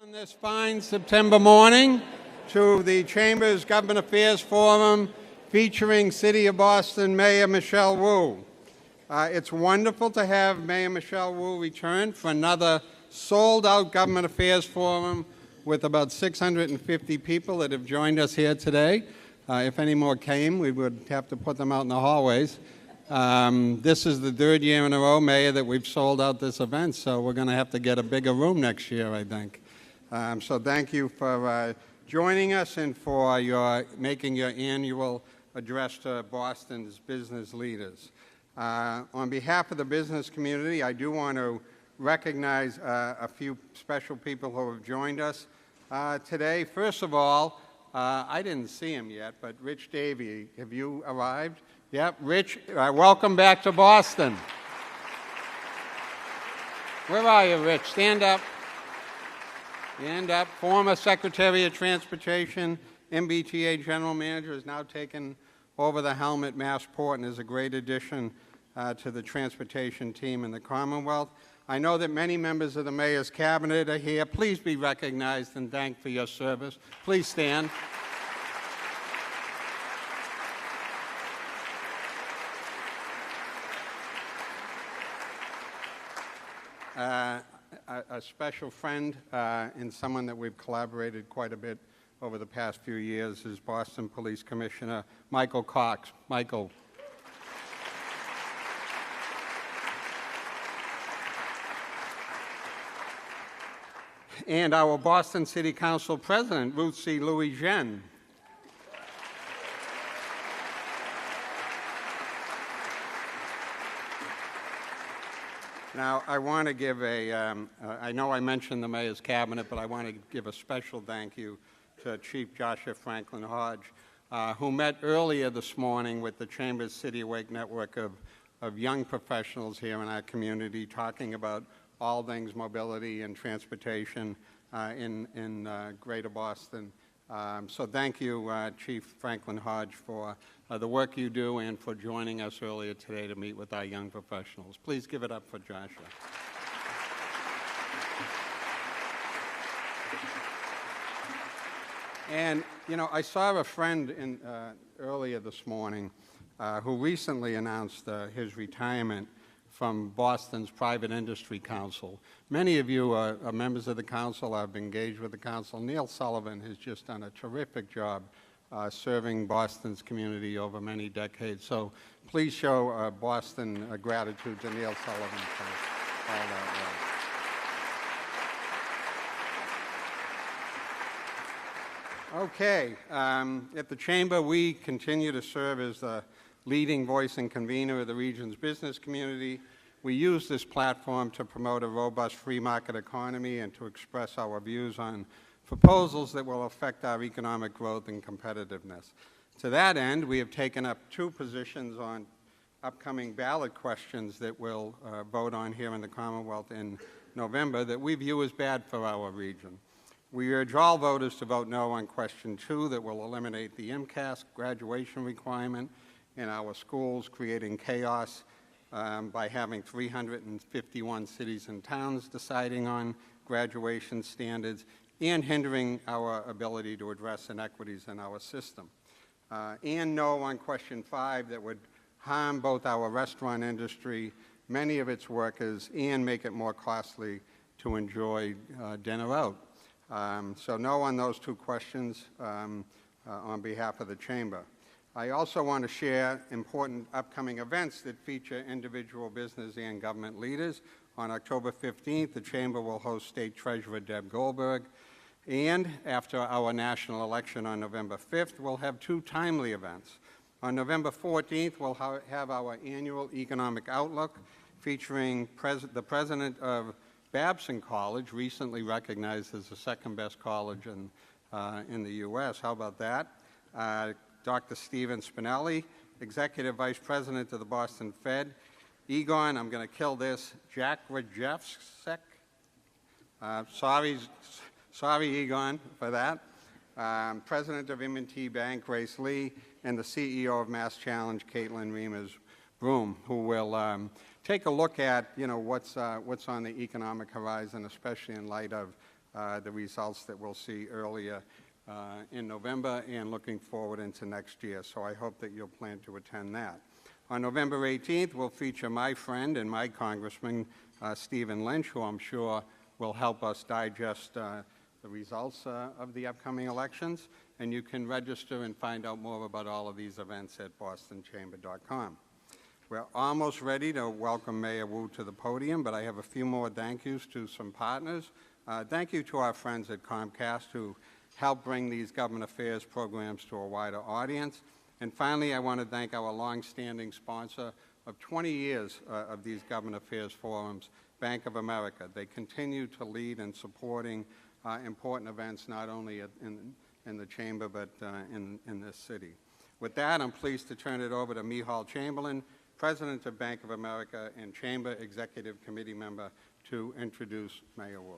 On this fine September morning to the Chamber's Government Affairs Forum featuring City of Boston Mayor Michelle Wu. It's wonderful to have Mayor Michelle Wu return for another sold-out Government Affairs Forum with about 650 people that have joined us here today. If any more came, we would have to put them out in the hallways. This is the third year in a row, Mayor, that we've sold out this event, so we're going to have to get a bigger room next year, I think. So thank you for joining us and for making your annual address to Boston's business leaders. On behalf of the business community, I do want to recognize a few special people who have joined us today. First of all, I didn't see him yet, but Rich Davey, have you arrived? Yep, Rich, welcome back to Boston. Where are you, Rich? Stand up. Stand up. Former Secretary of Transportation, MBTA General Manager, has now taken over the helm at Massport and is a great addition to the transportation team in the Commonwealth. I know that many members of the Mayor's Cabinet are here. Please be recognized and thanked for your service. Please stand. A special friend and someone that we've collaborated quite a bit over the past few years is Boston Police Commissioner Michael Cox. Michael. And our Boston City Council President, Ruth C. Louis-Jean. Now, I want to give I know I mentioned the Mayor's Cabinet, but I want to give a special thank you to Chief Joshua Franklin Hodge, who met earlier this morning with the Chamber's City Awake network of young professionals here in our community, talking about all things mobility and transportation in Greater Boston. So thank you, Chief Franklin Hodge, for the work you do and for joining us earlier today to meet with our young professionals. Please give it up for Joshua. And, you know, I saw a friend earlier this morning who recently announced his retirement from Boston's Private Industry Council. Many of you are members of the council, have engaged with the council. Neil Sullivan has just done a terrific job serving Boston's community over many decades. So please show Boston gratitude to Neil Sullivan for all that work. Okay, at the Chamber, we continue to serve as the leading voice and convener of the region's business community. We use this platform to promote a robust free market economy and to express our views on proposals that will affect our economic growth and competitiveness. To that end, we have taken up 2 positions on upcoming ballot questions that we'll vote on here in the Commonwealth in November that we view as bad for our region. We urge all voters to vote no on question 2 that will eliminate the MCAS graduation requirement in our schools, creating chaos by having 351 cities and towns deciding on graduation standards and hindering our ability to address inequities in our system. And no on question 5 that would harm both our restaurant industry, many of its workers, and make it more costly to enjoy dinner out. So no on those 2 questions on behalf of the Chamber. I also want to share important upcoming events that feature individual business and government leaders. On October 15th, the Chamber will host State Treasurer Deb Goldberg. And after our national election on November 5th, we'll have 2 timely events. On November 14th, we'll have our annual Economic Outlook featuring the president of Babson College, recently recognized as the 2nd best college in the U.S. How about that? Dr. Stephen Spinelli, Executive Vice President of the Boston Fed. Egon, I'm going to kill this, Jack Rajewczyk. Sorry, Egon, for that. President of M&T Bank, Grace Lee, and the CEO of Mass Challenge, Caitlin Reimers-Broom, who will take a look at, what's on the economic horizon, especially in light of the results that we'll see earlier in November and looking forward into next year. So I hope that you'll plan to attend that. On November 18th, we'll feature my friend and my congressman, Stephen Lynch, who I'm sure will help us digest the results of the upcoming elections. And you can register and find out more about all of these events at bostonchamber.com. We're almost ready to welcome Mayor Wu to the podium, but I have a few more thank yous to some partners. Thank you to our friends at Comcast who help bring these government affairs programs to a wider audience. And finally, I want to thank our long-standing sponsor of 20 years of these government affairs forums, Bank of America. They continue to lead in supporting important events, not only in the Chamber, but in this city. With that, I'm pleased to turn it over to Michal Chamberlain, President of Bank of America and Chamber Executive Committee member, to introduce Mayor Wu.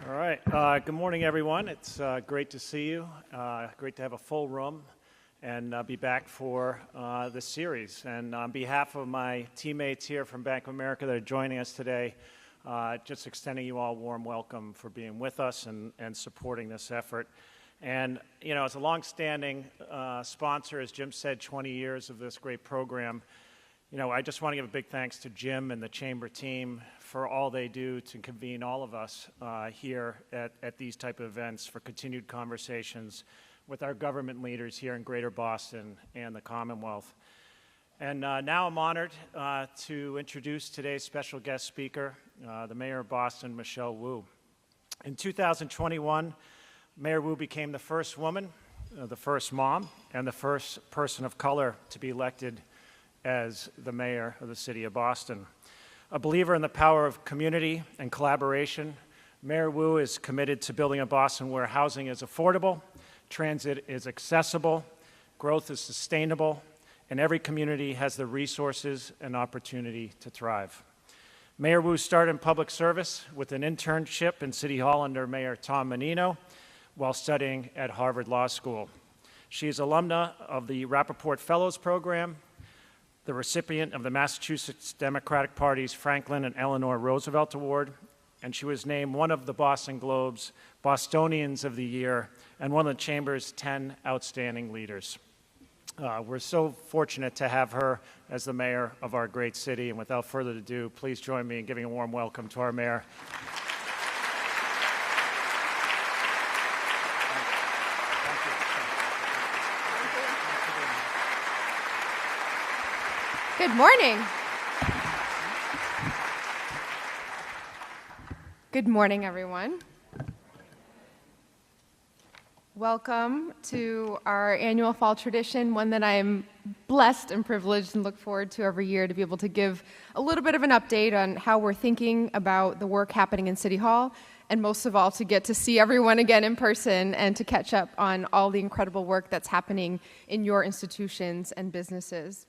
All right. Good morning, everyone. It's great to see you. Great to have a full room and be back for this series. And on behalf of my teammates here from Bank of America that are joining us today, just extending you all a warm welcome for being with us and supporting this effort. And, you know, as a longstanding sponsor, as Jim said, 20 years of this great program, you know, I just want to give a big thanks to Jim and the Chamber team for all they do to convene all of us here at these type of events for continued conversations with our government leaders here in Greater Boston and the Commonwealth. And now I'm honored to introduce today's special guest speaker, the Mayor of Boston, Michelle Wu. In 2021, Mayor Wu became the first woman, the first mom, and the first person of color to be elected as the mayor of the city of Boston. A believer in the power of community and collaboration, Mayor Wu is committed to building a Boston where housing is affordable, transit is accessible, growth is sustainable, and every community has the resources and opportunity to thrive. Mayor Wu started in public service with an internship in City Hall under Mayor Tom Menino while studying at Harvard Law School. She is alumna of the Rappaport Fellows Program, the recipient of the Massachusetts Democratic Party's Franklin and Eleanor Roosevelt Award, and she was named one of the Boston Globe's Bostonians of the Year and one of the Chamber's 10 outstanding leaders. We're so fortunate to have her as the mayor of our great city, and without further ado, please join me in giving a warm welcome to our mayor. Good morning. Good morning, everyone. Welcome to our annual fall tradition, one that I'm blessed and privileged and look forward to every year to be able to give a little bit of an update on how we're thinking about the work happening in City Hall, and most of all, to get to see everyone again in person and to catch up on all the incredible work that's happening in your institutions and businesses.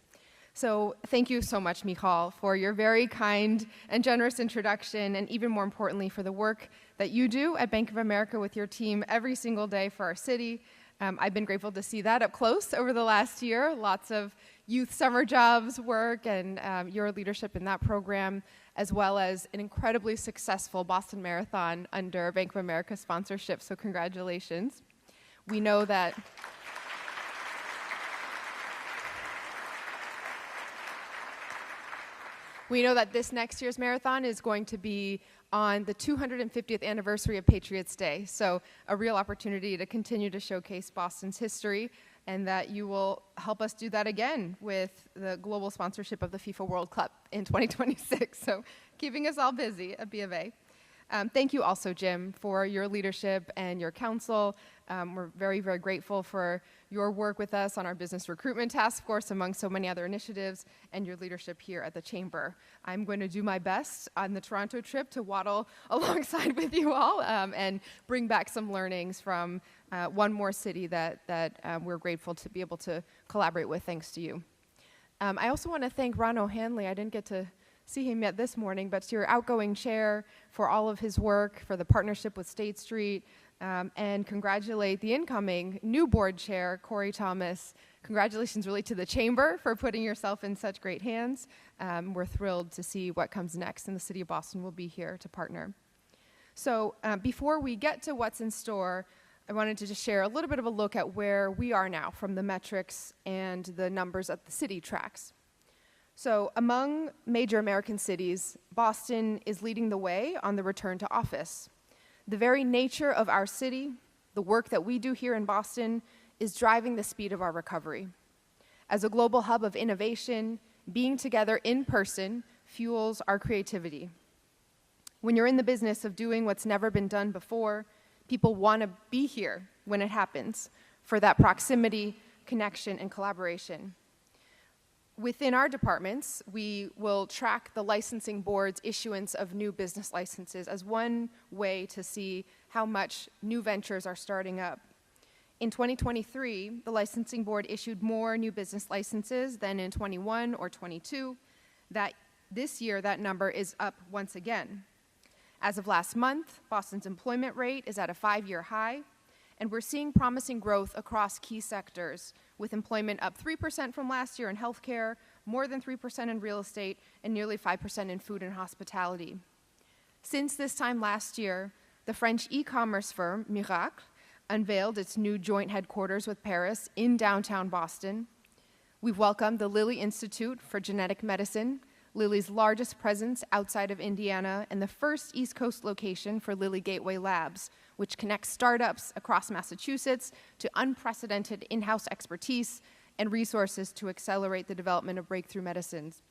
So thank you so much, Michal, for your very kind and generous introduction, and even more importantly, for the work that you do at Bank of America with your team every single day for our city. I've been grateful to see that up close over the last year. Lots of youth summer jobs work and your leadership in that program, as well as an incredibly successful Boston Marathon under Bank of America sponsorship. So congratulations. We know that this next year's marathon is going to be on the 250th anniversary of Patriots' Day. So a real opportunity to continue to showcase Boston's history, and that you will help us do that again with the global sponsorship of the FIFA World Cup in 2026. So keeping us all busy at B of A. Thank you also, Jim, for your leadership and your counsel. We're very, very grateful for your work with us on our business recruitment task force, among so many other initiatives, and your leadership here at the Chamber. I'm going to do my best on the Toronto trip to waddle alongside with you all and bring back some learnings from one more city that we're grateful to be able to collaborate with, thanks to you. I also want to thank Ron O'Hanley. I didn't get to see him yet this morning, but to your outgoing chair for all of his work, for the partnership with State Street, and congratulate the incoming new board chair, Corey Thomas. Congratulations really to the Chamber for putting yourself in such great hands. We're thrilled to see what comes next, and the City of Boston will be here to partner. So before we get to what's in store, I wanted to just share a little bit of a look at where we are now from the metrics and the numbers that the city tracks. So among major American cities, Boston is leading the way on the return to office. The very nature of our city, the work that we do here in Boston, is driving the speed of our recovery. As a global hub of innovation, being together in person fuels our creativity. When you're in the business of doing what's never been done before, people want to be here when it happens for that proximity, connection, and collaboration. Within our departments, we will track the licensing board's issuance of new business licenses as one way to see how much new ventures are starting up. In 2023, the licensing board issued more new business licenses than in 21 or 22. This year, that number is up once again. As of last month, Boston's employment rate is at a 5-year high, and we're seeing promising growth across key sectors, with employment up 3% from last year in healthcare, more than 3% in real estate, and nearly 5% in food and hospitality. Since this time last year, the French e-commerce firm Miracle unveiled its new joint headquarters with Paris in downtown Boston. We've welcomed the Lilly Institute for Genetic Medicine, Lilly's largest presence outside of Indiana, and the first East Coast location for Lilly Gateway Labs, which connects startups across Massachusetts to unprecedented in-house expertise and resources to accelerate the development of breakthrough medicines.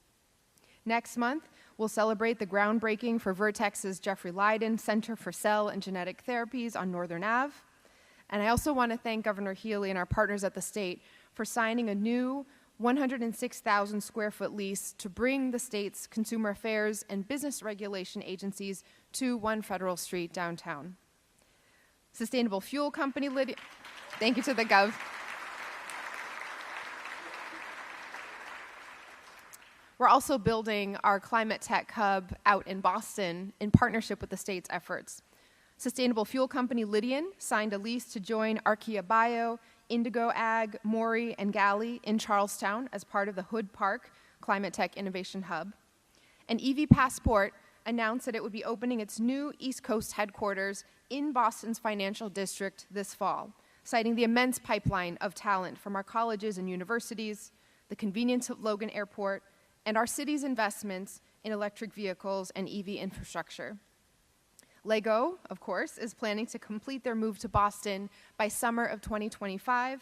Next month, we'll celebrate the groundbreaking for Vertex's Jeffrey Leiden Center for Cell and Genetic Therapies on Northern Ave. And I also want to thank Governor Healy and our partners at the state for signing a new 106,000 square foot lease to bring the state's consumer affairs and business regulation agencies to 1 Federal Street downtown. Sustainable Fuel Company Lydian, thank you to the Gov. We're also building our climate tech hub out in Boston in partnership with the state's efforts. Sustainable Fuel Company Lydian signed a lease to join Archaea Bio, Indigo Ag, Mori, and Galley in Charlestown as part of the Hood Park Climate Tech Innovation Hub. And EV Passport announced that it would be opening its new East Coast headquarters in Boston's financial district this fall, citing the immense pipeline of talent from our colleges and universities, the convenience of Logan Airport, and our city's investments in electric vehicles and EV infrastructure. Lego, of course, is planning to complete their move to Boston by summer of 2025,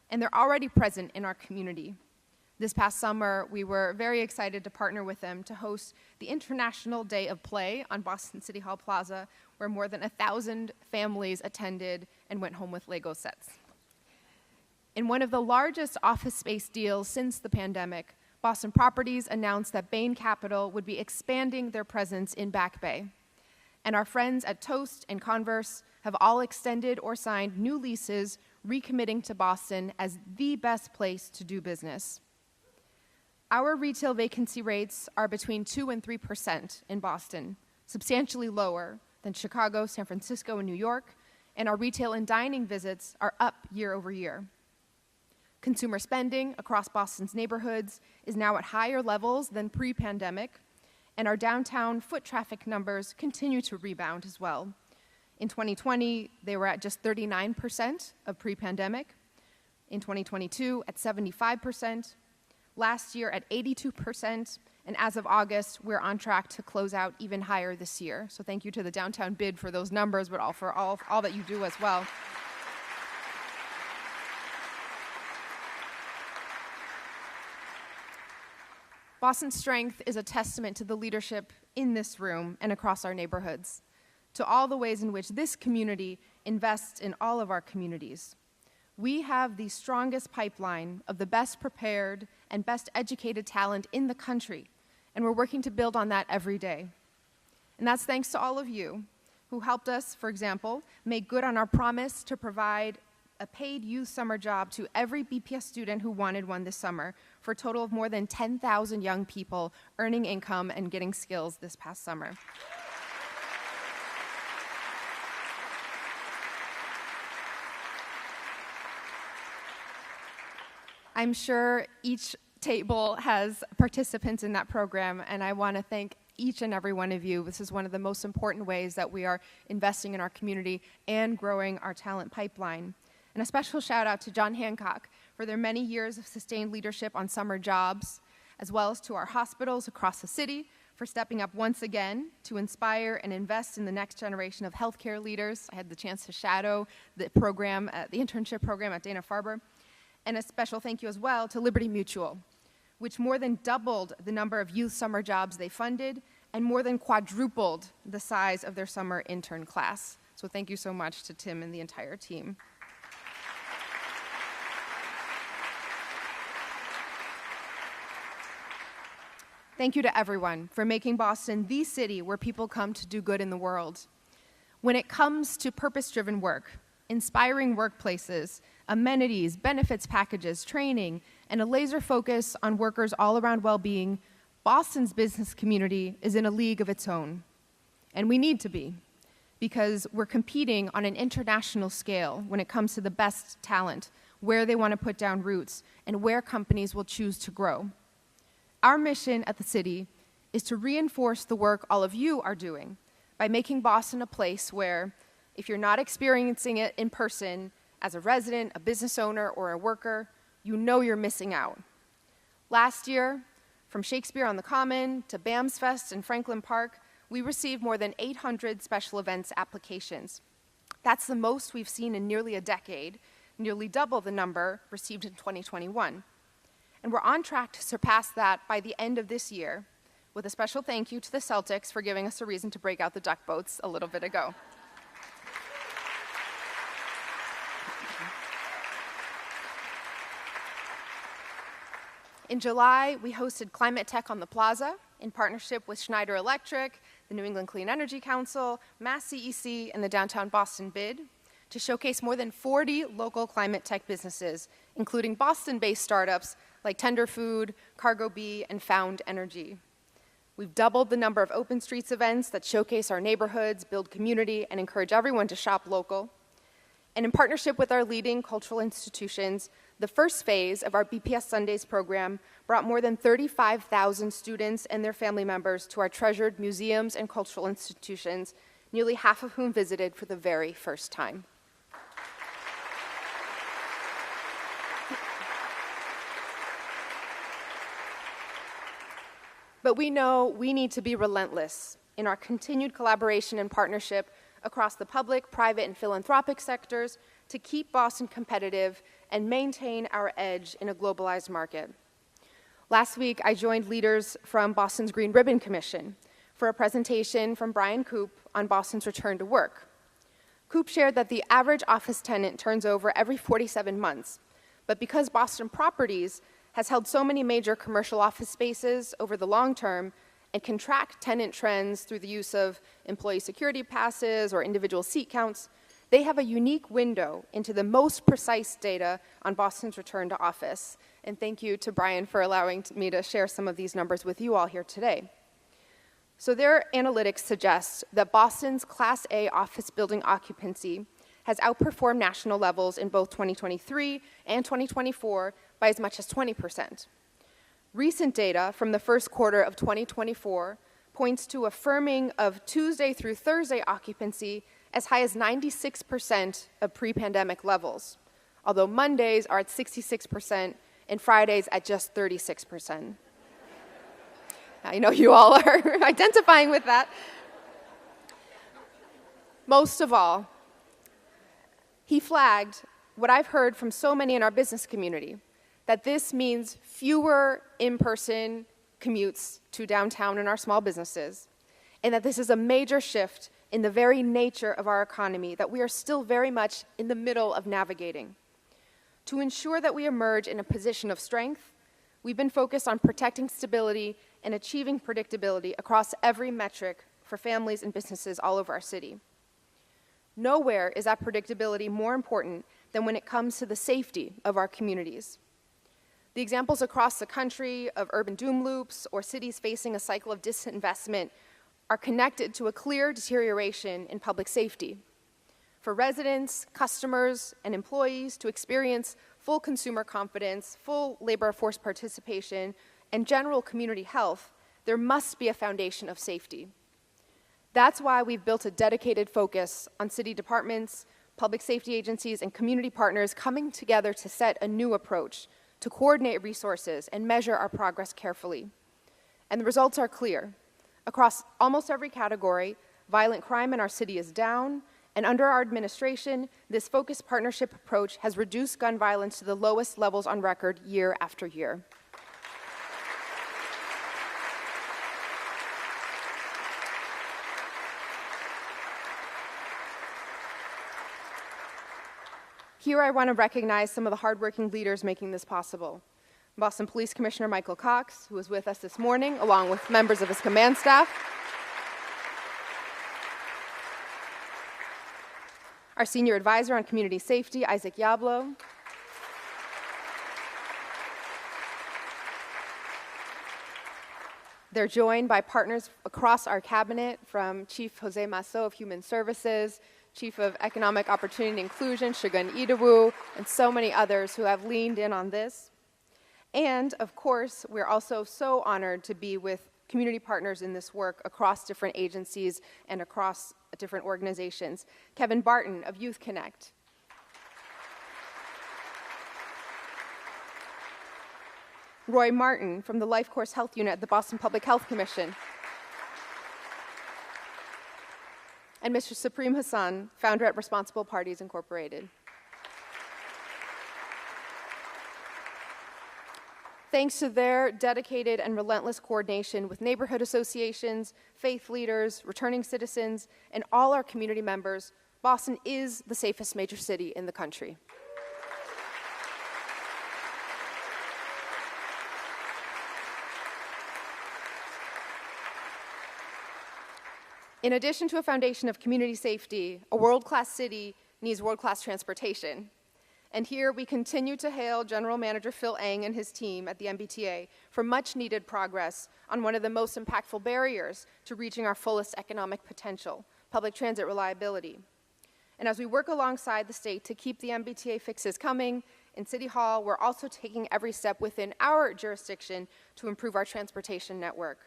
and they're already present in our community. This past summer, we were very excited to partner with them to host the International Day of Play on Boston City Hall Plaza, where more than 1,000 families attended and went home with Lego sets. In one of the largest office space deals since the pandemic, Boston Properties announced that Bain Capital would be expanding their presence in Back Bay. And our friends at Toast and Converse have all extended or signed new leases, recommitting to Boston as the best place to do business. Our retail vacancy rates are between 2% and 3% in Boston, substantially lower than Chicago, San Francisco, and New York, and our retail and dining visits are up year over year. Consumer spending across Boston's neighborhoods is now at higher levels than pre-pandemic, and our downtown foot traffic numbers continue to rebound as well. In 2020, they were at just 39% of pre-pandemic. In 2022, at 75%. Last year at 82%. And as of August, we're on track to close out even higher this year. So thank you to the downtown bid for those numbers, but for all that you do as well. Boston's strength is a testament to the leadership in this room and across our neighborhoods, to all the ways in which this community invests in all of our communities. We have the strongest pipeline of the best prepared and best educated talent in the country, and we're working to build on that every day. And that's thanks to all of you who helped us, for example, make good on our promise to provide a paid youth summer job to every BPS student who wanted one this summer, for a total of more than 10,000 young people earning income and getting skills this past summer. I'm sure each table has participants in that program, and I want to thank each and every one of you. This is one of the most important ways that we are investing in our community and growing our talent pipeline. And a special shout out to John Hancock for their many years of sustained leadership on summer jobs, as well as to our hospitals across the city for stepping up once again to inspire and invest in the next generation of healthcare leaders. I had the chance to shadow the program, the internship program at Dana-Farber. And a special thank you as well to Liberty Mutual, which more than doubled the number of youth summer jobs they funded and more than quadrupled the size of their summer intern class. So thank you so much to Tim and the entire team. Thank you to everyone for making Boston the city where people come to do good in the world. When it comes to purpose-driven work, inspiring workplaces, amenities, benefits packages, training, and a laser focus on workers' all-around well-being, Boston's business community is in a league of its own. And we need to be, because we're competing on an international scale when it comes to the best talent, where they want to put down roots, and where companies will choose to grow. Our mission at the city is to reinforce the work all of you are doing by making Boston a place where, if you're not experiencing it in person as a resident, a business owner, or a worker, you know you're missing out. Last year, from Shakespeare on the Common to BAMS Fest in Franklin Park, we received more than 800 special events applications. That's the most we've seen in nearly a decade, nearly double the number received in 2021. And we're on track to surpass that by the end of this year, with a special thank you to the Celtics for giving us a reason to break out the duck boats a little bit ago. In July, we hosted Climate Tech on the Plaza in partnership with Schneider Electric, the New England Clean Energy Council, Mass CEC, and the Downtown Boston Bid to showcase more than 40 local climate tech businesses, including Boston-based startups like Tender Food, Cargo Bee, and Found Energy. We've doubled the number of open streets events that showcase our neighborhoods, build community, and encourage everyone to shop local. And in partnership with our leading cultural institutions, the first phase of our BPS Sundays program brought more than 35,000 students and their family members to our treasured museums and cultural institutions, nearly half of whom visited for the very first time. But we know we need to be relentless in our continued collaboration and partnership across the public, private, and philanthropic sectors to keep Boston competitive and maintain our edge in a globalized market. Last week, I joined leaders from Boston's Green Ribbon Commission for a presentation from Brian Koop on Boston's return to work. Koop shared that the average office tenant turns over every 47 months, but because Boston Properties has held so many major commercial office spaces over the long term and can track tenant trends through the use of employee security passes or individual seat counts, they have a unique window into the most precise data on Boston's return to office. And thank you to Brian for allowing me to share some of these numbers with you all here today. So their analytics suggest that Boston's Class A office building occupancy has outperformed national levels in both 2023 and 2024 by as much as 20%. Recent data from the first quarter of 2024 points to a firming of Tuesday through Thursday occupancy as high as 96% of pre-pandemic levels, although Mondays are at 66% and Fridays at just 36%. I know you all are identifying with that. Most of all, he flagged what I've heard from so many in our business community, that this means fewer in-person commutes to downtown and our small businesses, and that this is a major shift in the very nature of our economy that we are still very much in the middle of navigating. To ensure that we emerge in a position of strength, we've been focused on protecting stability and achieving predictability across every metric for families and businesses all over our city. Nowhere is that predictability more important than when it comes to the safety of our communities. The examples across the country of urban doom loops or cities facing a cycle of disinvestment are connected to a clear deterioration in public safety. For residents, customers, and employees to experience full consumer confidence, full labor force participation, and general community health, there must be a foundation of safety. That's why we've built a dedicated focus on city departments, public safety agencies, and community partners coming together to set a new approach, to coordinate resources and measure our progress carefully. And the results are clear. Across almost every category, violent crime in our city is down, and under our administration, this focused partnership approach has reduced gun violence to the lowest levels on record year after year. Here I want to recognize some of the hardworking leaders making this possible. Boston Police Commissioner Michael Cox, who is with us this morning, along with members of his command staff. Our Senior Advisor on Community Safety, Isaac Yablo. They're joined by partners across our cabinet, from Chief Jose Masso of Human Services, Chief of Economic Opportunity and Inclusion, Shogun Idawu, and so many others who have leaned in on this. And, of course, we're also so honored to be with community partners in this work across different agencies and across different organizations. Kevin Barton of Youth Connect. Roy Martin from the Life Course Health Unit at the Boston Public Health Commission. And Mr. Supreme Hassan, founder at Responsible Parties Incorporated. Thanks to their dedicated and relentless coordination with neighborhood associations, faith leaders, returning citizens, and all our community members, Boston is the safest major city in the country. In addition to a foundation of community safety, a world-class city needs world-class transportation. And here we continue to hail General Manager Phil Eng and his team at the MBTA for much-needed progress on one of the most impactful barriers to reaching our fullest economic potential, public transit reliability. And as we work alongside the state to keep the MBTA fixes coming, in City Hall, we're also taking every step within our jurisdiction to improve our transportation network.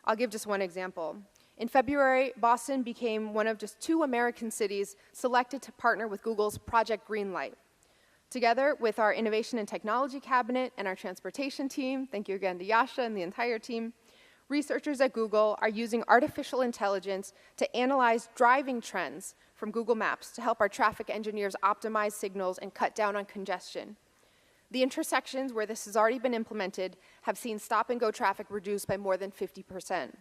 I'll give just one example. In February, Boston became one of just 2 American cities selected to partner with Google's Project Greenlight. Together with our Innovation and Technology Cabinet and our transportation team, thank you again to Yasha and the entire team, researchers at Google are using artificial intelligence to analyze driving trends from Google Maps to help our traffic engineers optimize signals and cut down on congestion. The intersections where this has already been implemented have seen stop-and-go traffic reduced by more than 50%.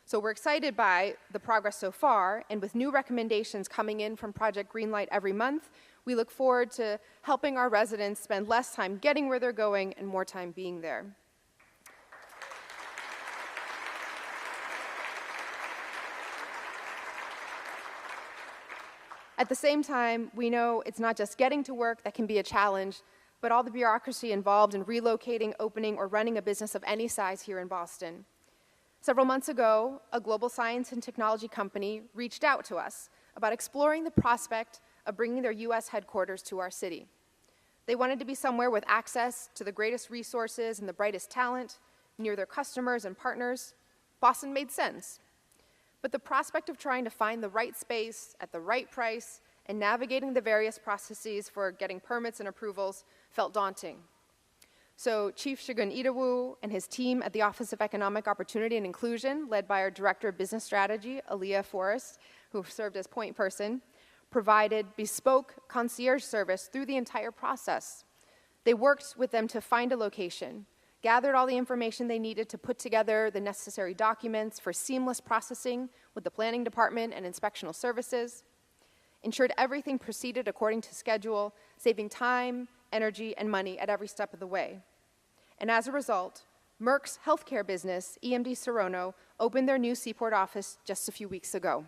So we're excited by the progress so far, and with new recommendations coming in from Project Greenlight every month, we look forward to helping our residents spend less time getting where they're going and more time being there. At the same time, we know it's not just getting to work that can be a challenge, but all the bureaucracy involved in relocating, opening, or running a business of any size here in Boston. Several months ago, a global science and technology company reached out to us about exploring the prospect of bringing their U.S. headquarters to our city. They wanted to be somewhere with access to the greatest resources and the brightest talent, near their customers and partners. Boston made sense. But the prospect of trying to find the right space at the right price and navigating the various processes for getting permits and approvals felt daunting. So Chief Shogun Idawu and his team at the Office of Economic Opportunity and Inclusion, led by our Director of Business Strategy, Aaliyah Forrest, who served as point person, provided bespoke concierge service through the entire process. They worked with them to find a location, gathered all the information they needed to put together the necessary documents for seamless processing with the planning department and inspectional services, ensured everything proceeded according to schedule, saving time, energy, and money at every step of the way. And as a result, Merck's healthcare business, EMD Serono, opened their new Seaport office just a few weeks ago.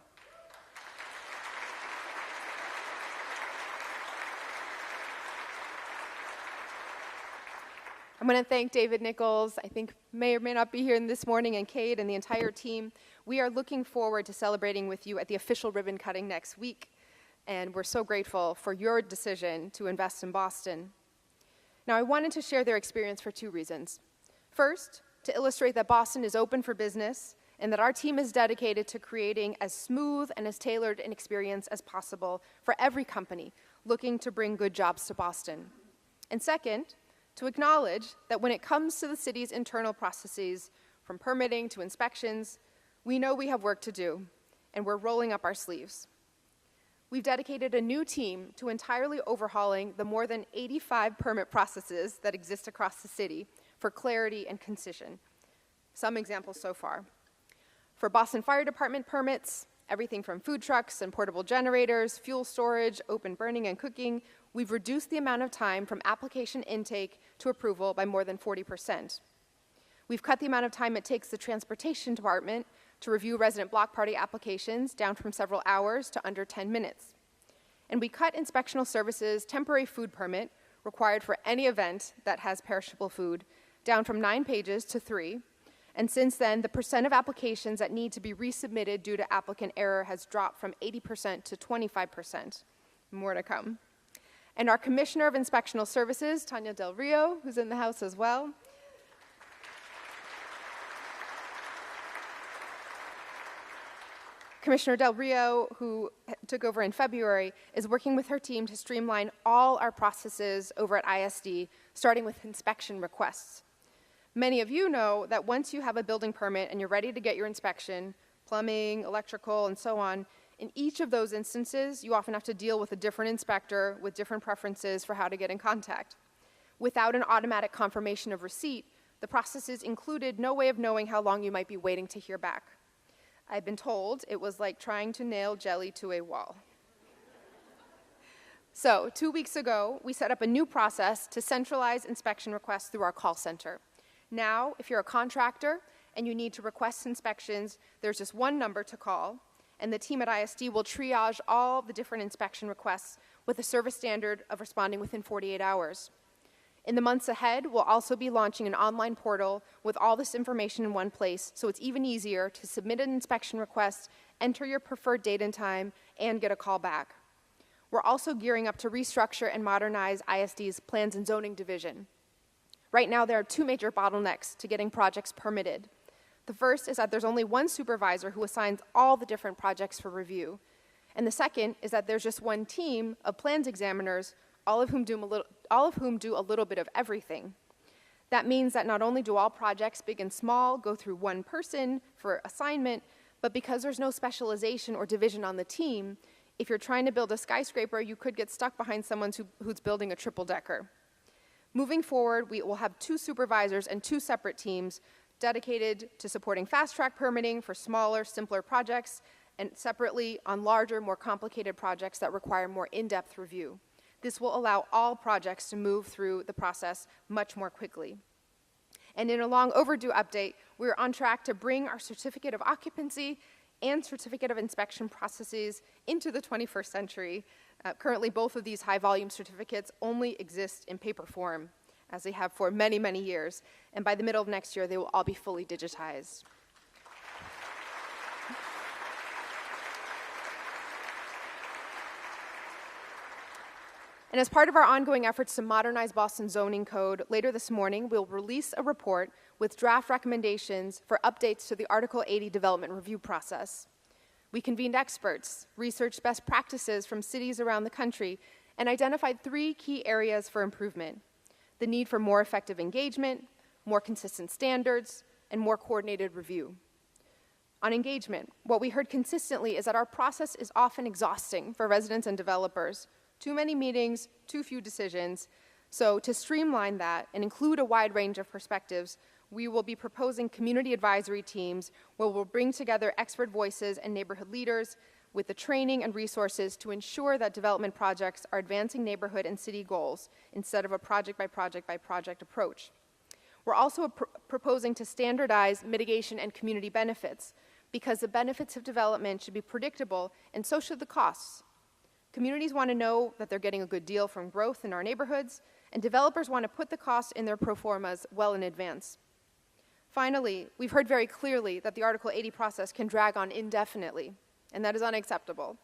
I want to thank David Nichols, I think may or may not be here this morning, and Kate and the entire team. We are looking forward to celebrating with you at the official ribbon cutting next week, and we're so grateful for your decision to invest in Boston. Now, I wanted to share their experience for 2 reasons. First, to illustrate that Boston is open for business and that our team is dedicated to creating as smooth and as tailored an experience as possible for every company looking to bring good jobs to Boston. And second, to acknowledge that when it comes to the city's internal processes, from permitting to inspections, we know we have work to do, and we're rolling up our sleeves. We've dedicated a new team to entirely overhauling the more than 85 permit processes that exist across the city for clarity and concision. Some examples so far. For Boston Fire Department permits, everything from food trucks and portable generators, fuel storage, open burning and cooking, we've reduced the amount of time from application intake to approval by more than 40%. We've cut the amount of time it takes the Transportation Department to review resident block party applications down from several hours to under 10 minutes. And we cut inspectional services temporary food permit required for any event that has perishable food down from 9 pages to 3. And since then, the percent of applications that need to be resubmitted due to applicant error has dropped from 80% to 25%. More to come. And our Commissioner of Inspectional Services, Tanya Del Rio, who's in the house as well. Commissioner Del Rio, who took over in February, is working with her team to streamline all our processes over at ISD, starting with inspection requests. Many of you know that once you have a building permit and you're ready to get your inspection, plumbing, electrical, and so on, in each of those instances, you often have to deal with a different inspector with different preferences for how to get in contact. Without an automatic confirmation of receipt, the processes included no way of knowing how long you might be waiting to hear back. I've been told it was like trying to nail jelly to a wall. So, 2 weeks ago, we set up a new process to centralize inspection requests through our call center. Now, if you're a contractor and you need to request inspections, there's just one number to call, and the team at ISD will triage all the different inspection requests with a service standard of responding within 48 hours. In the months ahead, we'll also be launching an online portal with all this information in one place, so it's even easier to submit an inspection request, enter your preferred date and time, and get a call back. We're also gearing up to restructure and modernize ISD's Plans and Zoning Division. Right now, there are 2 major bottlenecks to getting projects permitted. The first is that there's only one supervisor who assigns all the different projects for review. And the second is that there's just one team of plans examiners, all of whom do a little bit of everything. That means that not only do all projects, big and small, go through one person for assignment, but because there's no specialization or division on the team, if you're trying to build a skyscraper, you could get stuck behind someone who's building a triple-decker. Moving forward, we will have 2 supervisors and 2 separate teams dedicated to supporting fast-track permitting for smaller, simpler projects, and separately on larger, more complicated projects that require more in-depth review. This will allow all projects to move through the process much more quickly. And in a long overdue update, we're on track to bring our certificate of occupancy and certificate of inspection processes into the 21st century. Currently, both of these high-volume certificates only exist in paper form, as they have for many, many years. And by the middle of next year, they will all be fully digitized. And as part of our ongoing efforts to modernize Boston's zoning code, later this morning, we'll release a report with draft recommendations for updates to the Article 80 development review process. We convened experts, researched best practices from cities around the country, and identified 3 key areas for improvement: the need for more effective engagement, more consistent standards, and more coordinated review. On engagement, what we heard consistently is that our process is often exhausting for residents and developers. Too many meetings, too few decisions. So to streamline that and include a wide range of perspectives, we will be proposing community advisory teams where we'll bring together expert voices and neighborhood leaders with the training and resources to ensure that development projects are advancing neighborhood and city goals instead of a project-by-project approach. We're also proposing to standardize mitigation and community benefits because the benefits of development should be predictable and so should the costs. Communities want to know that they're getting a good deal from growth in our neighborhoods, and developers want to put the cost in their pro formas well in advance. Finally, we've heard very clearly that the Article 80 process can drag on indefinitely, and that is unacceptable.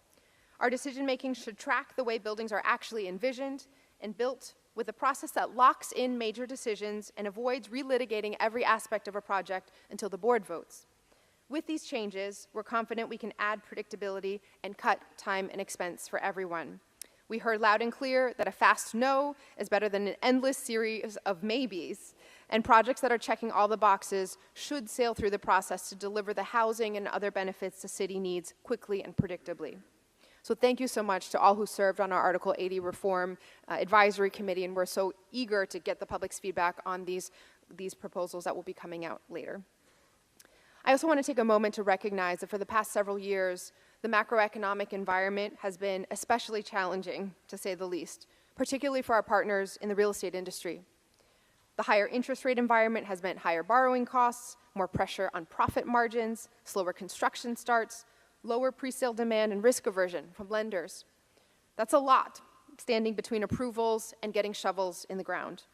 Our decision-making should track the way buildings are actually envisioned and built, with a process that locks in major decisions and avoids relitigating every aspect of a project until the board votes. With these changes, we're confident we can add predictability and cut time and expense for everyone. We heard loud and clear that a fast no is better than an endless series of maybes, and projects that are checking all the boxes should sail through the process to deliver the housing and other benefits the city needs quickly and predictably. So thank you so much to all who served on our Article 80 Reform Advisory Committee, and we're so eager to get the public's feedback on these proposals that will be coming out later. I also want to take a moment to recognize that for the past several years, the macroeconomic environment has been especially challenging, to say the least, particularly for our partners in the real estate industry. The higher interest rate environment has meant higher borrowing costs, more pressure on profit margins, slower construction starts, lower presale demand, and risk aversion from lenders. That's a lot, standing between approvals and getting shovels in the ground,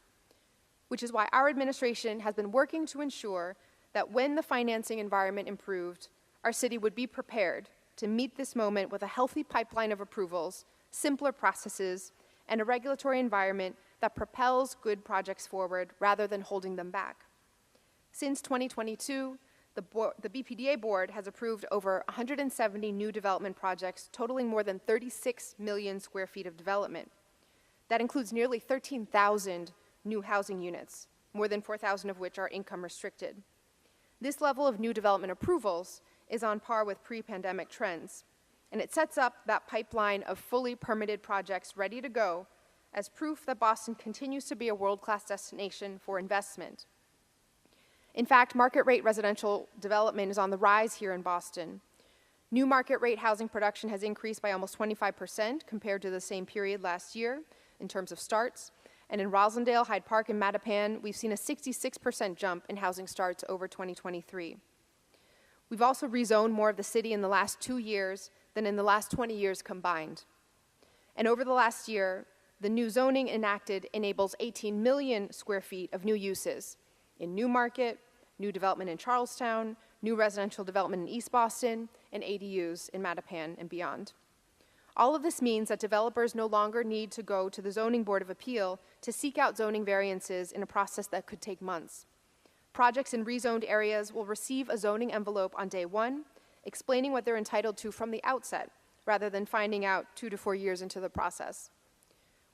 which is why our administration has been working to ensure that when the financing environment improved, our city would be prepared to meet this moment with a healthy pipeline of approvals, simpler processes, and a regulatory environment that propels good projects forward rather than holding them back. Since 2022, the BPDA board has approved over 170 new development projects totaling more than 36 million square feet of development. That includes nearly 13,000 new housing units, more than 4,000 of which are income restricted. This level of new development approvals is on par with pre-pandemic trends, and it sets up that pipeline of fully permitted projects ready to go as proof that Boston continues to be a world-class destination for investment. In fact, market rate residential development is on the rise here in Boston. New market rate housing production has increased by almost 25% compared to the same period last year in terms of starts. And in Rosendale, Hyde Park, and Mattapan, we've seen a 66% jump in housing starts over 2023. We've also rezoned more of the city in the last 2 years than in the last 20 years combined. And over the last year, the new zoning enacted enables 18 million square feet of new uses in Newmarket, new development in Charlestown, new residential development in East Boston, and ADUs in Mattapan and beyond. All of this means that developers no longer need to go to the Zoning Board of Appeal to seek out zoning variances in a process that could take months. Projects in rezoned areas will receive a zoning envelope on day one, explaining what they're entitled to from the outset, rather than finding out 2 to 4 years into the process.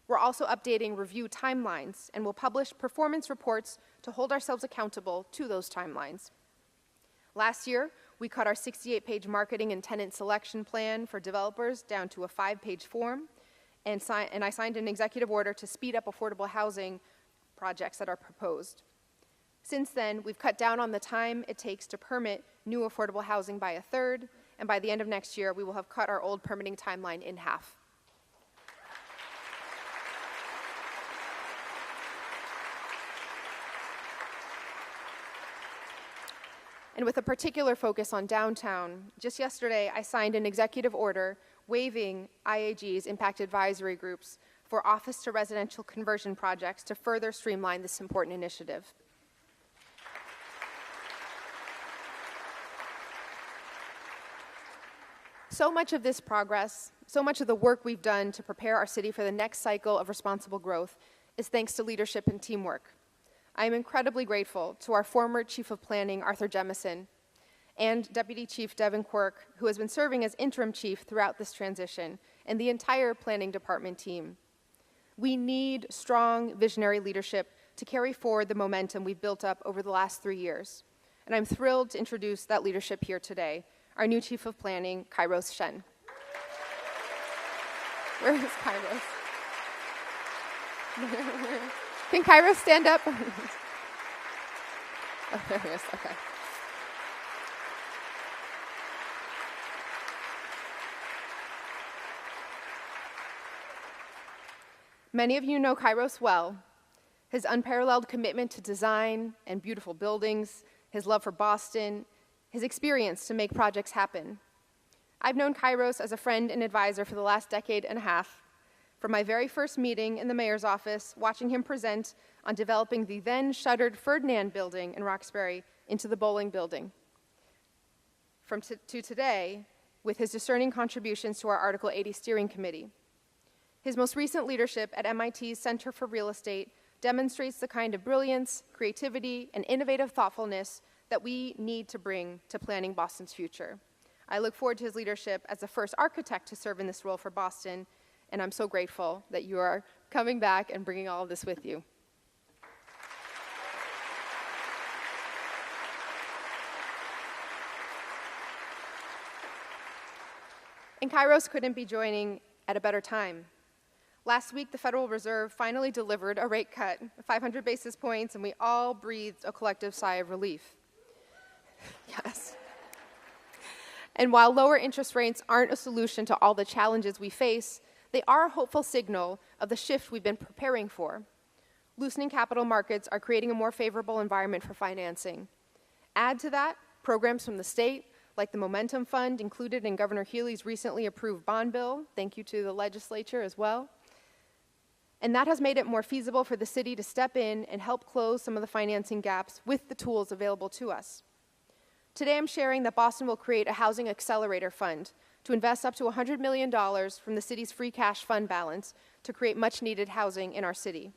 We're also updating review timelines and will publish performance reports to hold ourselves accountable to those timelines. Last year, we cut our 68-page marketing and tenant selection plan for developers down to a 5-page form, and I signed an executive order to speed up affordable housing projects that are proposed. Since then, we've cut down on the time it takes to permit new affordable housing by a third, and by the end of next year, we will have cut our old permitting timeline in half. And with a particular focus on downtown, just yesterday I signed an executive order waiving IAG's impact advisory groups for office to residential conversion projects to further streamline this important initiative. So much of this progress, so much of the work we've done to prepare our city for the next cycle of responsible growth is thanks to leadership and teamwork. I am incredibly grateful to our former Chief of Planning, Arthur Jemison, and Deputy Chief Devin Quirk, who has been serving as interim chief throughout this transition, and the entire planning department team. We need strong, visionary leadership to carry forward the momentum we've built up over the last 3 years. And I'm thrilled to introduce that leadership here today, our new Chief of Planning, Kairos Shen. Where is Kairos? Can Kairos stand up? Oh, there he is, okay. Many of you know Kairos well. His unparalleled commitment to design and beautiful buildings, his love for Boston, his experience to make projects happen. I've known Kairos as a friend and advisor for the last decade and a half. from my very first meeting in the mayor's office, watching him present on developing the then shuttered Ferdinand building in Roxbury into the bowling building. To today, with his discerning contributions to our Article 80 steering committee. His most recent leadership at MIT's Center for Real Estate demonstrates the kind of brilliance, creativity, and innovative thoughtfulness that we need to bring to planning Boston's future. I look forward to his leadership as the first architect to serve in this role for Boston, and I'm so grateful that you are coming back and bringing all of this with you. And Kairos couldn't be joining at a better time. Last week, the Federal Reserve finally delivered a rate cut, 500 basis points, and we all breathed a collective sigh of relief. Yes. And while lower interest rates aren't a solution to all the challenges we face, they are a hopeful signal of the shift we've been preparing for. Loosening capital markets are creating a more favorable environment for financing. Add to that programs from the state, like the Momentum Fund included in Governor Healey's recently approved bond bill. Thank you to the legislature as well. And that has made it more feasible for the city to step in and help close some of the financing gaps with the tools available to us. Today I'm sharing that Boston will create a housing accelerator fund to invest up to $100 million from the city's free cash fund balance to create much needed housing in our city.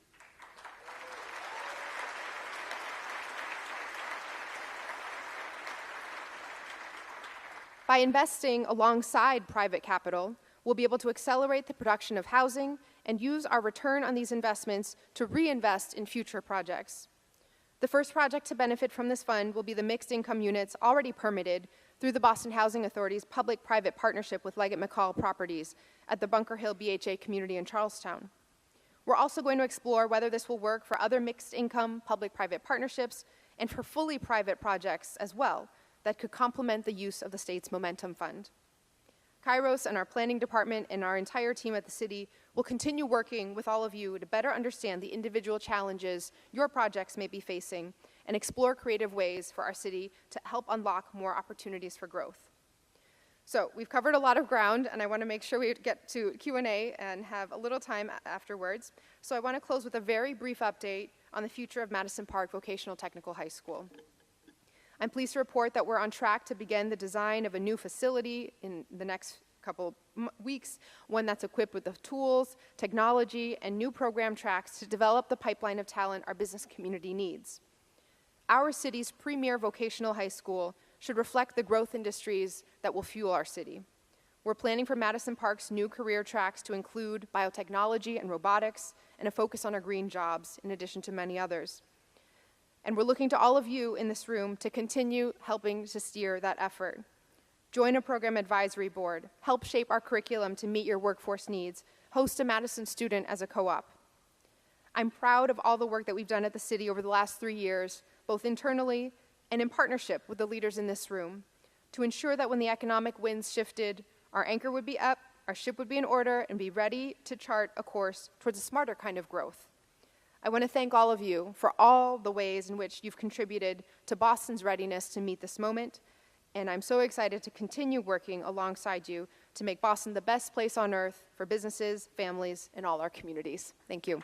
By investing alongside private capital, we'll be able to accelerate the production of housing and use our return on these investments to reinvest in future projects. The first project to benefit from this fund will be the mixed income units already permitted through the Boston Housing Authority's public-private partnership with Leggett McCall Properties at the Bunker Hill BHA community in Charlestown. We're also going to explore whether this will work for other mixed income public-private partnerships and for fully private projects as well that could complement the use of the state's Momentum Fund. Kairos and our planning department and our entire team at the city will continue working with all of you to better understand the individual challenges your projects may be facing and explore creative ways for our city to help unlock more opportunities for growth. So we've covered a lot of ground, and I want to make sure we get to Q&A and have a little time afterwards. So I want to close with a very brief update on the future of Madison Park Vocational Technical High School. I'm pleased to report that we're on track to begin the design of a new facility in the next couple weeks, one that's equipped with the tools, technology, and new program tracks to develop the pipeline of talent our business community needs. Our city's premier vocational high school should reflect the growth industries that will fuel our city. We're planning for Madison Park's new career tracks to include biotechnology and robotics and a focus on our green jobs, in addition to many others. And we're looking to all of you in this room to continue helping to steer that effort. Join a program advisory board, help shape our curriculum to meet your workforce needs, host a Madison student as a co-op. I'm proud of all the work that we've done at the city over the last 3 years, both internally and in partnership with the leaders in this room, to ensure that when the economic winds shifted, our anchor would be up, our ship would be in order, and be ready to chart a course towards a smarter kind of growth. I want to thank all of you for all the ways in which you've contributed to Boston's readiness to meet this moment, and I'm so excited to continue working alongside you to make Boston the best place on earth for businesses, families, and all our communities. Thank you.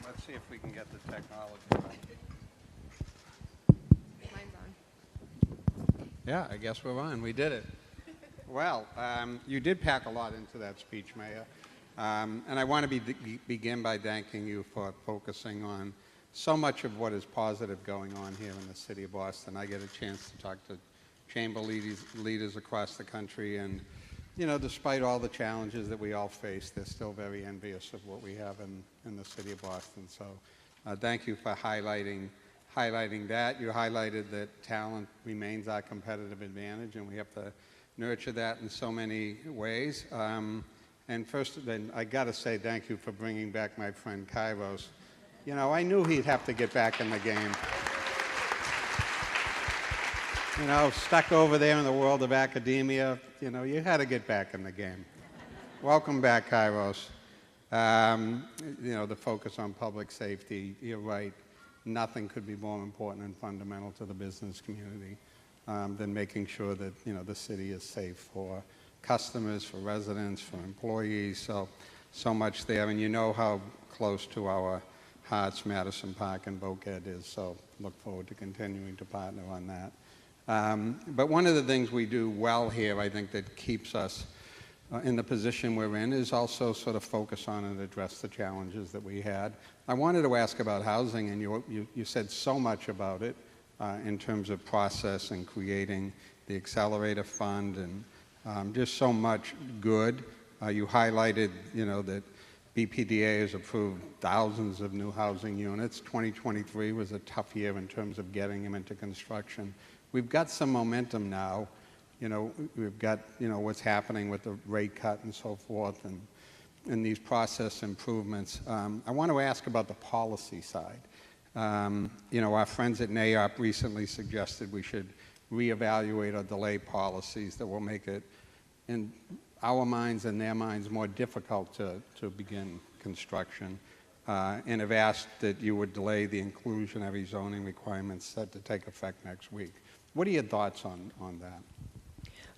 Let's see if we can get the technology right. Mine's on. Yeah, I guess we're on. We did it. Well, you did pack a lot into that speech, Mayor. And I want to begin by thanking you for focusing on so much of what is positive going on here in the city of Boston. I get a chance to talk to chamber leaders across the country, and you know, despite all the challenges that we all face, they're still very envious of what we have in the city of Boston. So thank you for highlighting that. You highlighted that talent remains our competitive advantage, and we have to nurture that in so many ways. And first, then, I got to say thank you for bringing back my friend Kairos. You know, I knew he'd have to get back in the game. You know, stuck over there in the world of academia, you know, you had to get back in the game. Welcome back, Kairos. You know, the focus on public safety, you're right. Nothing could be more important and fundamental to the business community than making sure that, you know, the city is safe for customers, for residents, for employees. So much there. And you know how close to our hearts Madison Park and Boquet is. So look forward to continuing to partner on that. But one of the things we do well here, I think, that keeps us in the position we're in is also sort of focus on and address the challenges that we had. I wanted to ask about housing, and you said so much about it in terms of process and creating the Accelerator Fund and just so much good. You highlighted, you know, that BPDA has approved thousands of new housing units. 2023 was a tough year in terms of getting them into construction. We've got some momentum now. You know, we've got, you know, what's happening with the rate cut and so forth and these process improvements. I want to ask about the policy side. You know, our friends at NAIOP recently suggested we should reevaluate or delay policies that will make it, in our minds and their minds, more difficult to begin construction, and have asked that you would delay the inclusionary zoning requirements set to take effect next week. What are your thoughts on that?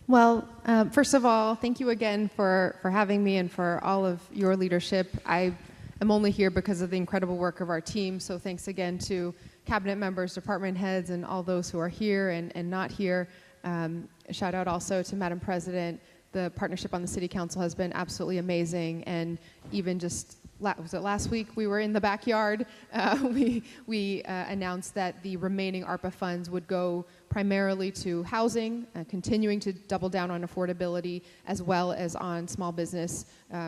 Well, first of all, thank you again for having me and for all of your leadership. I am only here because of the incredible work of our team, so thanks again to cabinet members, department heads, and all those who are here and not here. Shout out also to Madam President. The partnership on the City Council has been absolutely amazing, and even just was it last week we were in the backyard. We announced that the remaining ARPA funds would go primarily to housing, continuing to double down on affordability, as well as on small business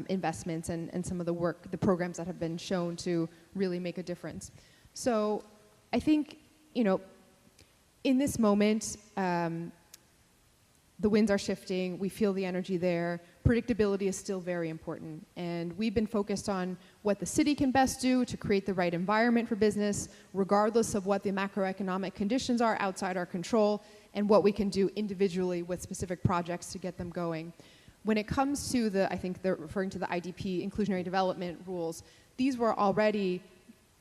investments and some of the work, the programs that have been shown to really make a difference. So I think, you know, in this moment, the winds are shifting, we feel the energy there. Predictability is still very important, and we've been focused on what the city can best do to create the right environment for business, regardless of what the macroeconomic conditions are outside our control, and what we can do individually with specific projects to get them going. When it comes to I think they're referring to the IDP, inclusionary development rules, these were already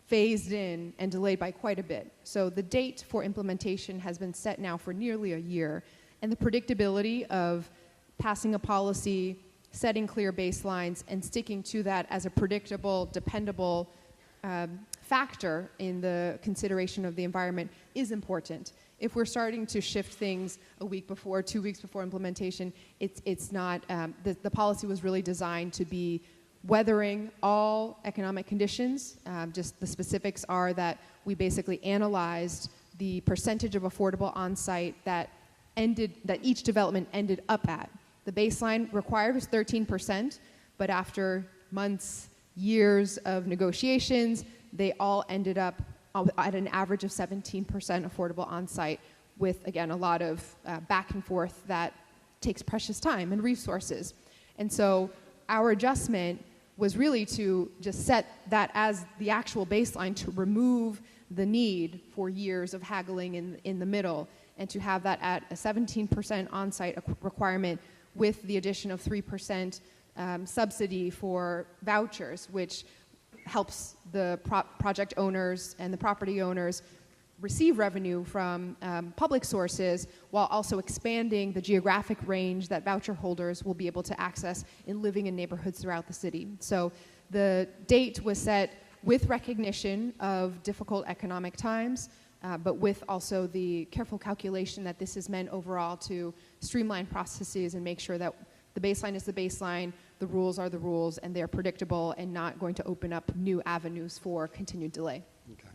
phased in and delayed by quite a bit. So the date for implementation has been set now for nearly a year, and the predictability of passing a policy, setting clear baselines, and sticking to that as a predictable, dependable factor in the consideration of the environment is important. If we're starting to shift things a week before, 2 weeks before implementation, it's not, the policy was really designed to be weathering all economic conditions. Just the specifics are that we basically analyzed the percentage of affordable on-site that each development ended up at. The baseline required was 13%, but after months, years of negotiations, they all ended up at an average of 17% affordable on-site with, again, a lot of back and forth that takes precious time and resources. And so our adjustment was really to just set that as the actual baseline to remove the need for years of haggling in the middle, and to have that at a 17% on-site requirement with the addition of 3% subsidy for vouchers, which helps the project owners and the property owners receive revenue from public sources, while also expanding the geographic range that voucher holders will be able to access in living in neighborhoods throughout the city. So the date was set with recognition of difficult economic times, but with also the careful calculation that this is meant overall to streamline processes and make sure that the baseline is the baseline, the rules are the rules, and they're predictable and not going to open up new avenues for continued delay. Okay.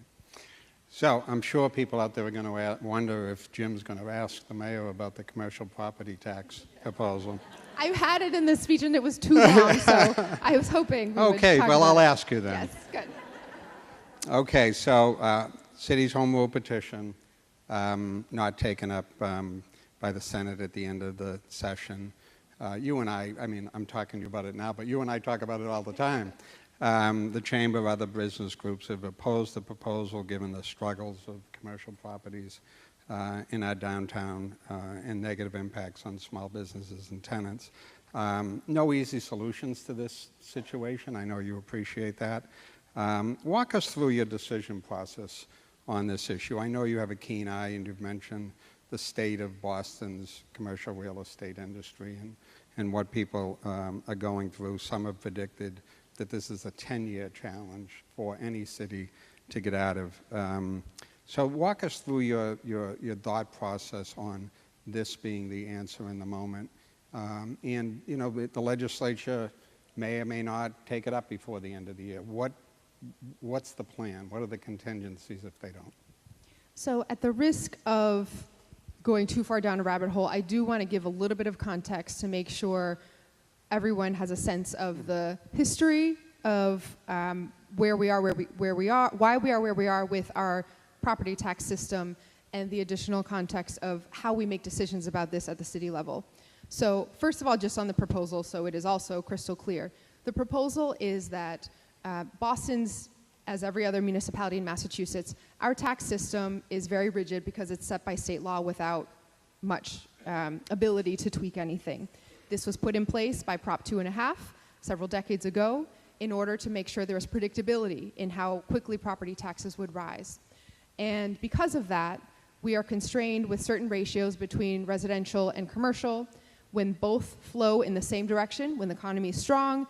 So I'm sure people out there are going to wonder if Jim's going to ask the mayor about the commercial property tax proposal. I had it in the speech and it was too long, so I was hoping we would talk well, about I'll it. ask you then. Yes, good. Okay, so city's home rule petition not taken up by the Senate at the end of the session. You and I mean, I'm talking to you about it now, but you and I talk about it all the time. The Chamber, other business groups have opposed the proposal given the struggles of commercial properties in our downtown and negative impacts on small businesses and tenants. No easy solutions to this situation. I know you appreciate that. Walk us through your decision process on this issue. I know you have a keen eye, and you've mentioned the state of Boston's commercial real estate industry and what people are going through. Some have predicted that this is a 10-year challenge for any city to get out of. So walk us through your thought process on this being the answer in the moment. And, you know, the legislature may or may not take it up before the end of the year. What's the plan? What are the contingencies if they don't? So at the risk of going too far down a rabbit hole, I do want to give a little bit of context to make sure everyone has a sense of the history of where we are, why we are where we are with our property tax system, and the additional context of how we make decisions about this at the city level. So first of all, just on the proposal, so it is also crystal clear. The proposal is that Boston's, as every other municipality in Massachusetts, our tax system is very rigid because it's set by state law without much ability to tweak anything. This was put in place by Prop 2.5 several decades ago in order to make sure there was predictability in how quickly property taxes would rise. And because of that, we are constrained with certain ratios between residential and commercial. When both flow in the same direction, when the economy is strong,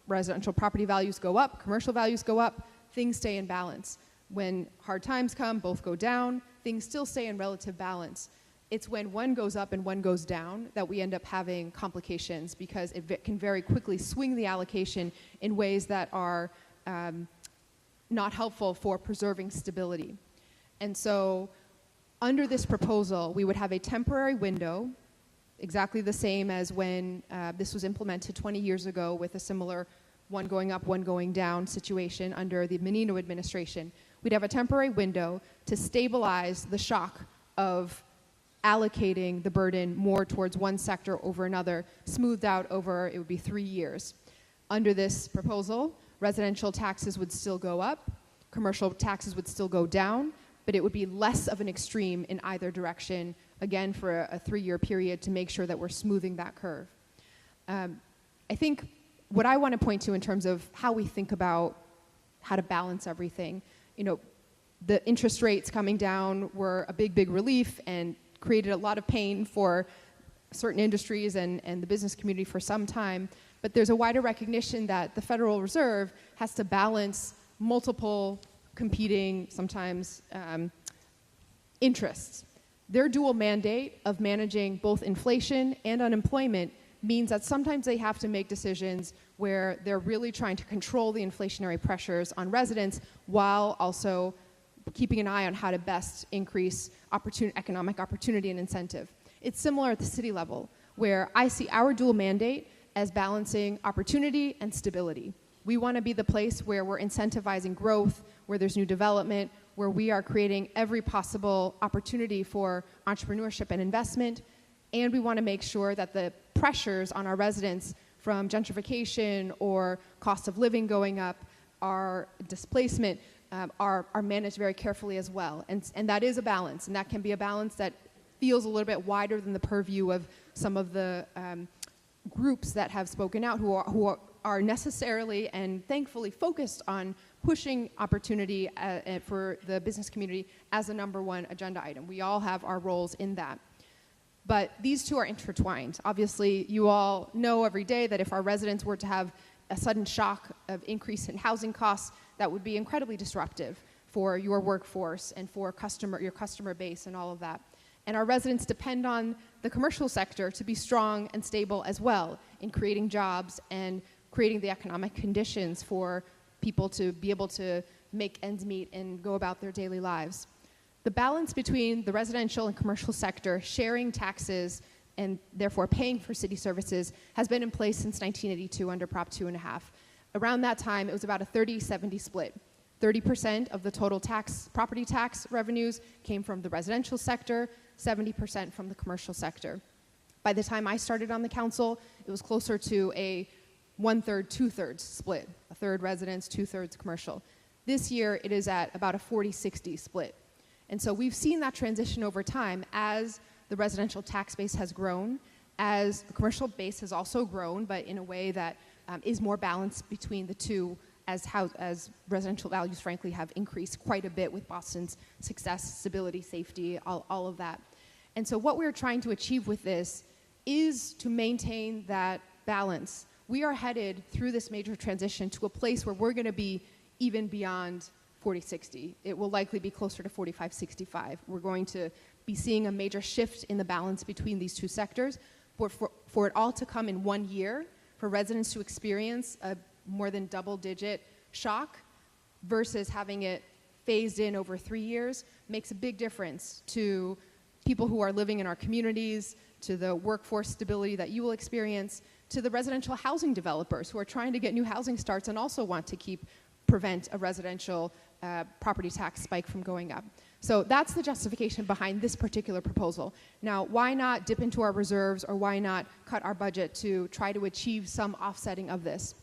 residential property values go up, commercial values go up, things stay in balance. When hard times come, both go down, things still stay in relative balance. It's when one goes up and one goes down that we end up having complications, because it can very quickly swing the allocation in ways that are not helpful for preserving stability. And so under this proposal, we would have a temporary window, exactly the same as when this was implemented 20 years ago with a similar one going up, one going down situation under the Menino administration. We'd have a temporary window to stabilize the shock of allocating the burden more towards one sector over another, smoothed out over, it would be 3 years. Under this proposal, residential taxes would still go up, commercial taxes would still go down, but it would be less of an extreme in either direction, again, for a 3-year period to make sure that we're smoothing that curve. I think what I want to point to in terms of how we think about how to balance everything, you know, the interest rates coming down were a big relief and created a lot of pain for certain industries and the business community for some time. But there's a wider recognition that the Federal Reserve has to balance multiple competing, sometimes, interests. Their dual mandate of managing both inflation and unemployment means that sometimes they have to make decisions where they're really trying to control the inflationary pressures on residents while also keeping an eye on how to best increase economic opportunity and incentive. It's similar at the city level, where I see our dual mandate as balancing opportunity and stability. We want to be the place where we're incentivizing growth, where there's new development, where we are creating every possible opportunity for entrepreneurship and investment, and we want to make sure that the pressures on our residents from gentrification or cost of living going up, our displacement, are managed very carefully as well. And that is a balance, and that can be a balance that feels a little bit wider than the purview of some of the groups that have spoken out who are necessarily and thankfully focused on pushing opportunity for the business community as the #1 agenda item. We all have our roles in that. But these two are intertwined. Obviously, you all know every day that if our residents were to have a sudden shock of increase in housing costs, that would be incredibly disruptive for your workforce and for your customer base and all of that. And our residents depend on the commercial sector to be strong and stable as well in creating jobs and creating the economic conditions for people to be able to make ends meet and go about their daily lives. The balance between the residential and commercial sector sharing taxes and therefore paying for city services has been in place since 1982 under Prop 2.5. Around that time, it was about a 30-70 split. 30% of the total property tax revenues came from the residential sector, 70% from the commercial sector. By the time I started on the council, it was closer to a 1/3, 2/3 split, a third residents, 2/3 commercial. This year, it is at about a 40-60 split. And so we've seen that transition over time as the residential tax base has grown, as the commercial base has also grown, but in a way that is more balanced between the two, as residential values, frankly, have increased quite a bit with Boston's success, stability, safety, all of that. And so what we're trying to achieve with this is to maintain that balance. We are headed through this major transition to a place where we're going to be even beyond 40-60. It will likely be closer to 45-65. We're going to be seeing a major shift in the balance between these two sectors. But for it all to come in 1 year, for residents to experience a more than double-digit shock versus having it phased in over 3 years makes a big difference to people who are living in our communities, to the workforce stability that you will experience, to the residential housing developers who are trying to get new housing starts and also want to prevent a residential property tax spike from going up. So that's the justification behind this particular proposal. Now, why not dip into our reserves, or why not cut our budget to try to achieve some offsetting of this?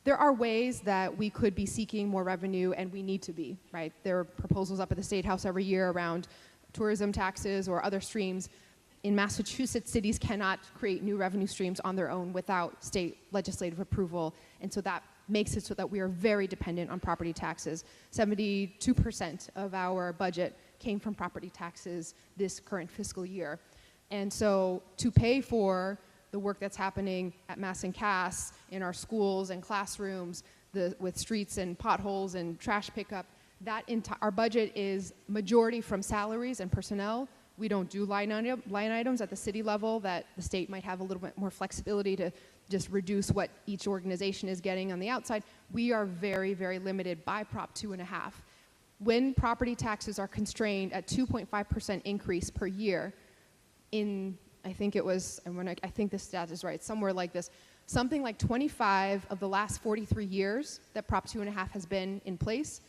There are ways that we could be seeking more revenue, and we need to be, right? There are proposals up at the State House every year around tourism taxes or other streams. In Massachusetts, cities cannot create new revenue streams on their own without state legislative approval, and so that makes it so that we are very dependent on property taxes. 72% of our budget came from property taxes this current fiscal year. And so to pay for the work that's happening at Mass and Cass, in our schools and classrooms, with streets and potholes and trash pickup, our budget is majority from salaries and personnel. We don't do line items at the city level that the state might have a little bit more flexibility to just reduce what each organization is getting on the outside. We are very, very limited by Prop 2.5. When property taxes are constrained at 2.5% increase per year, I think this stat is right, somewhere like this, something like 25 of the last 43 years that Prop 2.5 has been in place,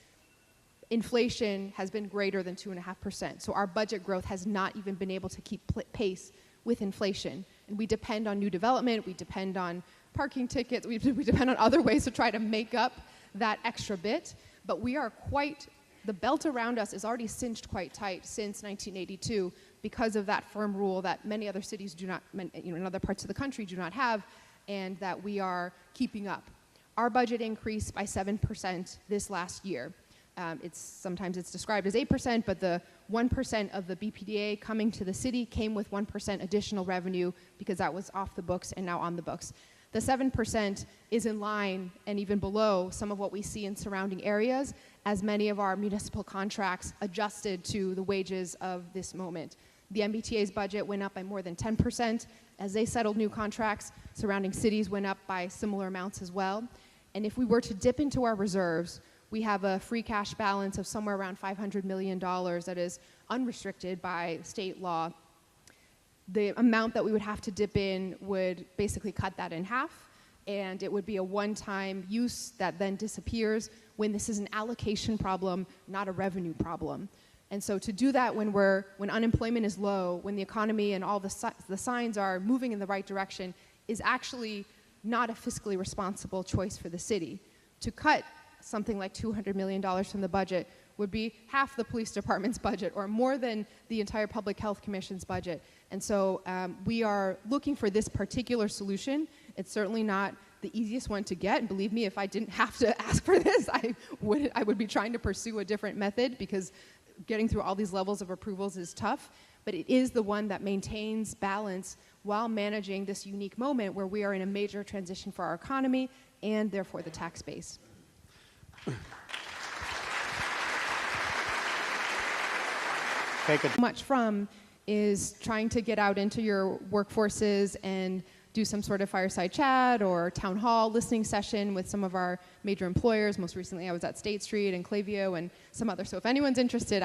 inflation has been greater than 2.5%. So our budget growth has not even been able to keep pace with inflation. And we depend on new development, we depend on parking tickets, we depend on other ways to try to make up that extra bit. But the belt around us is already cinched quite tight since 1982 because of that firm rule that many other cities do not, in other parts of the country do not have, and that we are keeping up. Our budget increased by 7% this last year. Sometimes it's described as 8%, but the 1% of the BPDA coming to the city came with 1% additional revenue because that was off the books and now on the books. The 7% is in line and even below some of what we see in surrounding areas, as many of our municipal contracts adjusted to the wages of this moment. The MBTA's budget went up by more than 10%. As they settled new contracts, surrounding cities went up by similar amounts as well. And if we were to dip into our reserves, we have a free cash balance of somewhere around $500 million that is unrestricted by state law. The amount that we would have to dip in would basically cut that in half, and it would be a one-time use that then disappears when this is an allocation problem, not a revenue problem. And so to do that when unemployment is low, when the economy and all the signs are moving in the right direction, is actually not a fiscally responsible choice for the city. To cut something like $200 million from the budget would be half the police department's budget, or more than the entire Public Health Commission's budget. And so we are looking for this particular solution. It's certainly not the easiest one to get, and believe me, if I didn't have to ask for this, I would be trying to pursue a different method, because getting through all these levels of approvals is tough, but it is the one that maintains balance while managing this unique moment where we are in a major transition for our economy and therefore the tax base. Much from is trying to get out into your workforces and do some sort of fireside chat or town hall listening session with some of our major employers. Most recently, I was at State Street and Clavio and some others. So if anyone's interested,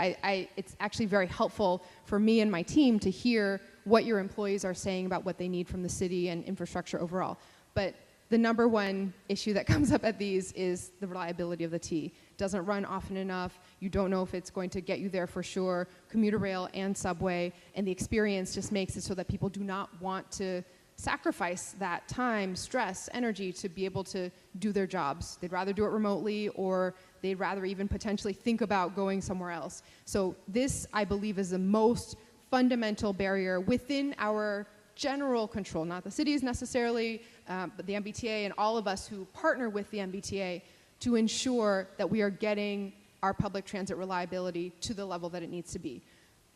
it's actually very helpful for me and my team to hear what your employees are saying about what they need from the city and infrastructure overall. But the number one issue that comes up at these is the reliability of the T. It doesn't run often enough. You don't know if it's going to get you there for sure. Commuter rail and subway, and the experience just makes it so that people do not want to sacrifice that time, stress, energy to be able to do their jobs. They'd rather do it remotely, or they'd rather even potentially think about going somewhere else. So this, I believe, is the most fundamental barrier within our general control, not the cities necessarily, but the MBTA and all of us who partner with the MBTA to ensure that we are getting our public transit reliability to the level that it needs to be.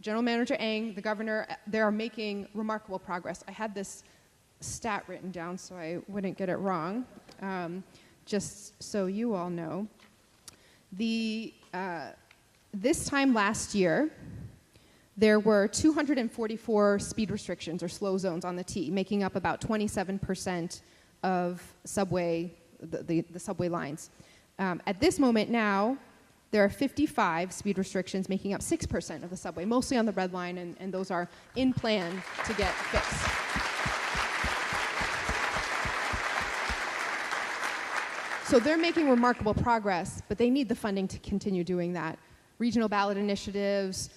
General Manager Ng, the governor, they are making remarkable progress. I had this stat written down so I wouldn't get it wrong, just so you all know. This time last year, there were 244 speed restrictions or slow zones on the T, making up about 27% of subway, the subway lines. At this moment now, there are 55 speed restrictions making up 6% of the subway, mostly on the red line, and those are in plan to get fixed. So they're making remarkable progress, but they need the funding to continue doing that. Regional ballot initiatives,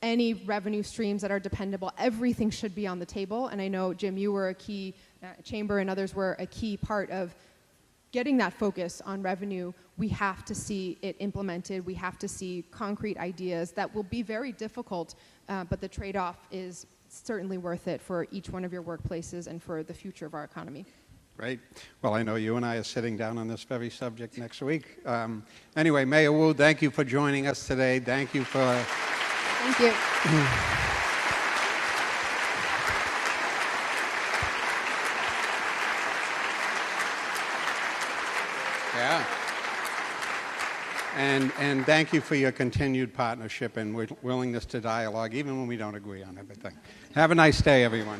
any revenue streams that are dependable, everything should be on the table. And I know, Jim, you were a key, Chamber and others were a key part of getting that focus on revenue. We have to see it implemented. We have to see concrete ideas that will be very difficult, but the trade-off is certainly worth it for each one of your workplaces and for the future of our economy. Great. Well, I know you and I are sitting down on this very subject next week. Anyway, Mayor Wu, thank you for joining us today. Thank you for... Thank you. Yeah. And thank you for your continued partnership and willingness to dialogue, even when we don't agree on everything. Have a nice day, everyone.